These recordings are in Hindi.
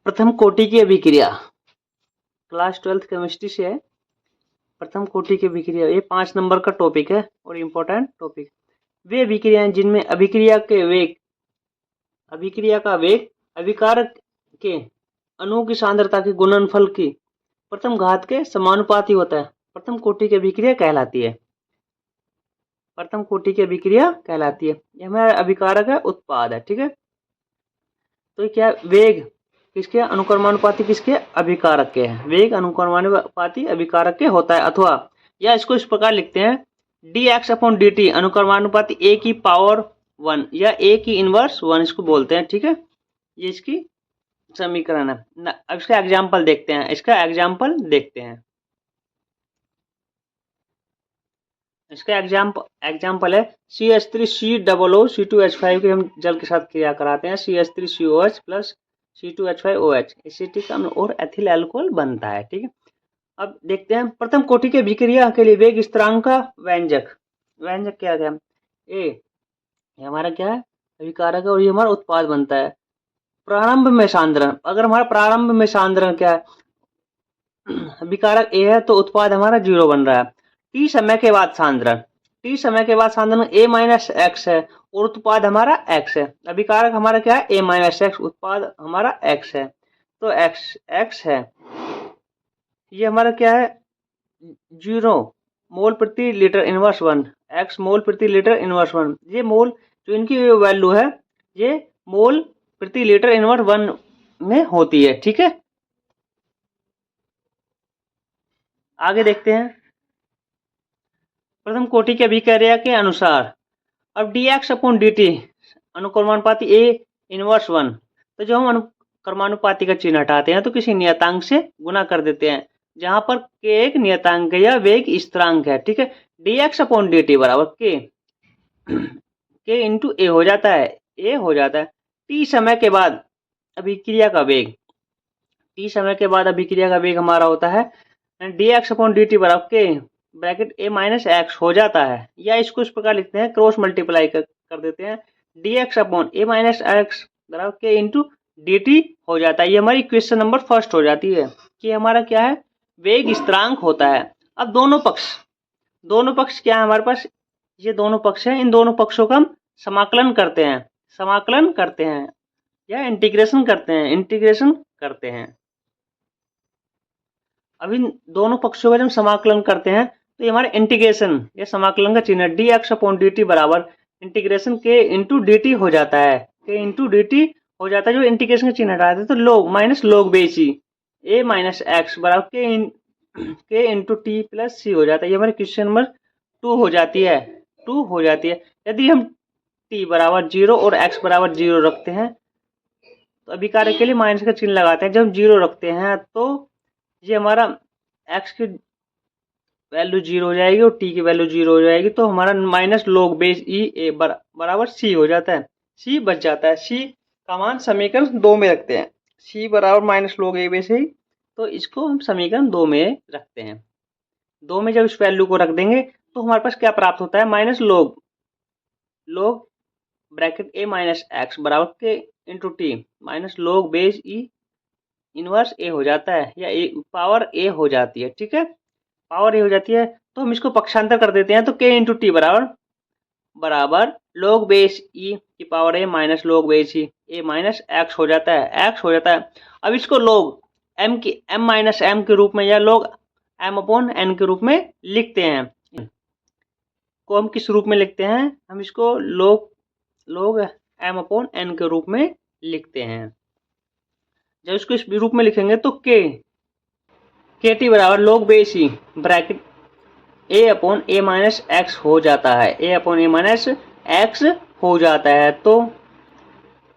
प्रथम कोटि की अभिक्रिया क्लास 12th केमिस्ट्री से है। प्रथम कोटि की अभिक्रिया ये 5 नंबर का टॉपिक है और इम्पोर्टेंट टॉपिक। वे अभिक्रियाएं जिनमें अभिक्रिया का वेग अभिकारक के अणुओं की सांद्रता के गुणनफल की प्रथम घात के समानुपाती होता है, प्रथम कोटि की अभिक्रिया कहलाती है। प्रथम कोटि की अभिक्रिया कहलाती है। यह हमारा अभिकारक है, उत्पाद है। ठीक है, तो क्या वेग किसके अनुक्रमानुपाती किसके अभिकारक के है। वेग अनुक्रमानुपाती अभिकारक के होता है, अथवा या इसको इस प्रकार लिखते हैं dx/dt अनुक्रमानुपाती a की पावर 1 या a की इनवर्स 1 इसको बोलते हैं। ठीक है, ये इसकी समीकरण है। अब इसका एग्जाम्पल देखते हैं। इसका एग्जाम्पल है CH3COO C2H5 की हम जल के साथ क्रिया कराते हैं। CH3COH प्लस C2H5OH एसिटिक अम्ल और एथिल अल्कोहल बनता है। ठीक है, अब देखते हैं प्रथम कोटि के अभिक्रिया के लिए वेग स्थिरांक का व्यंजक क्या है। ए हमारा क्या है, अभिकारक है और ये हमारा उत्पाद बनता है। प्रारंभ में सांद्रण, अगर हमारा प्रारंभ में सांद्रण क्या है, अभिकारक ए है तो उत्पाद हमारा 0 बन रहा है। टी समय के बाद सांद्रण a माइनस एक्स है और उत्पाद हमारा x है। अभिकारक हमारा क्या है, a माइनस एक्स, उत्पाद हमारा x है, तो x है। ये हमारा क्या है, 0 मोल प्रति लीटर इनवर्स 1, x मोल प्रति लीटर इनवर्स 1। ये मोल जो इनकी वैल्यू है ये मोल प्रति लीटर इनवर्स 1 में होती है। ठीक है, आगे देखते हैं। प्रथम कोटि की अभिक्रिया के अनुसार अब dx/dt अनुक्रमानुपाती a इनवर्स 1, तो जो हम अनुक्रमानुपाती का चिन्ह हटाते हैं तो किसी नियतांक से गुना कर देते हैं, जहां पर k एक नियतांक है या वेग स्थिरांक है। ठीक है, dx/dt बराबर k इंटू a हो जाता है। t समय के बाद अभिक्रिया का वेग हमारा होता है dx/dt बराबर k bracket a minus x हो जाता है, या इसको इस प्रकार लिखते हैं, क्रॉस मल्टीप्लाई कर देते हैं, dx/a माइनस एक्स बराबर k इंटू dt हो जाता है। ये हमारी क्वेश्चन नंबर फर्स्ट हो जाती है कि हमारा क्या है, वेग स्थिरांक होता है। अब दोनों पक्ष क्या है हमारे पास, ये दोनों पक्ष हैं, इन दोनों पक्षों का हम समाकलन करते हैं या इंटीग्रेशन करते हैं। अब इन दोनों पक्षों का जब समाकलन करते हैं तो ये हमारे इंटीग्रेशन या समाकलन का चिन्ह dx/dt बराबर इंटीग्रेशन k इंटू dt हो जाता है। जो इंटीग्रेशन का चिन्ह हटाते हैं तो लोग माइनस लोग बेसी a माइनस एक्स बराबर k इंटू टी प्लस सी हो जाता है। ये हमारे क्वेश्चन नंबर 2 हो जाती है। यदि हम t बराबर 0 और x बराबर 0 रखते हैं तो अभिकारक के लिए माइनस का चिन्ह लगाते हैं। जब हम 0 रखते हैं तो ये हमारा x की वैल्यू 0 हो जाएगी और t की वैल्यू 0 हो जाएगी, तो हमारा माइनस log बेस ई ए बराबर c हो जाता है। c बच जाता है। c का मान समीकरण 2 में रखते हैं। c बराबर माइनस log ए बेस ही, तो इसको हम समीकरण 2 में रखते हैं। 2 में जब इस वैल्यू को रख देंगे तो हमारे पास क्या प्राप्त होता है, minus log bracket a minus x बराबर के into t minus log base e inverse a हो जाता है, या पावर ए हो जाती है। ठीक है, पावर ए हो जाती है तो हम इसको पक्षांतर कर देते हैं, तो k इंटू टी बराबर log बेस ई की पावर ए माइनस log बेस ई ए माइनस एक्स हो जाता है। अब इसको log m माइनस एम के रूप में या log m/n के रूप में लिखते हैं। को हम किस रूप में लिखते हैं, हम इसको log m/n के रूप में लिखते हैं। जब इसको इस रूप में लिखेंगे तो kt बराबर log base E bracket a/a minus x हो जाता है। तो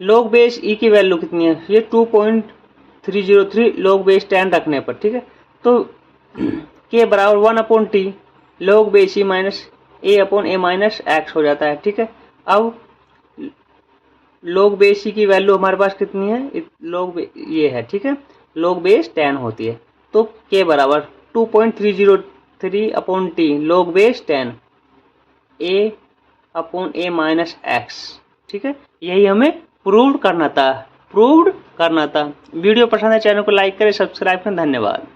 log बेस ई की वैल्यू कितनी है, ये 2.303 log बेस 10 रखने पर। ठीक है, तो k बराबर 1/t log base E minus a/a minus x हो जाता है। ठीक है, अब log बेस ई की वैल्यू हमारे पास कितनी है, ये है। ठीक है, log बेस 10 होती है, तो k बराबर 2.303/t log base 10 a/a minus x. ठीक है, यही हमें प्रूव करना था। प्रूव्ड करना था। वीडियो पसंद है चैनल को लाइक करें, सब्सक्राइब करें। धन्यवाद।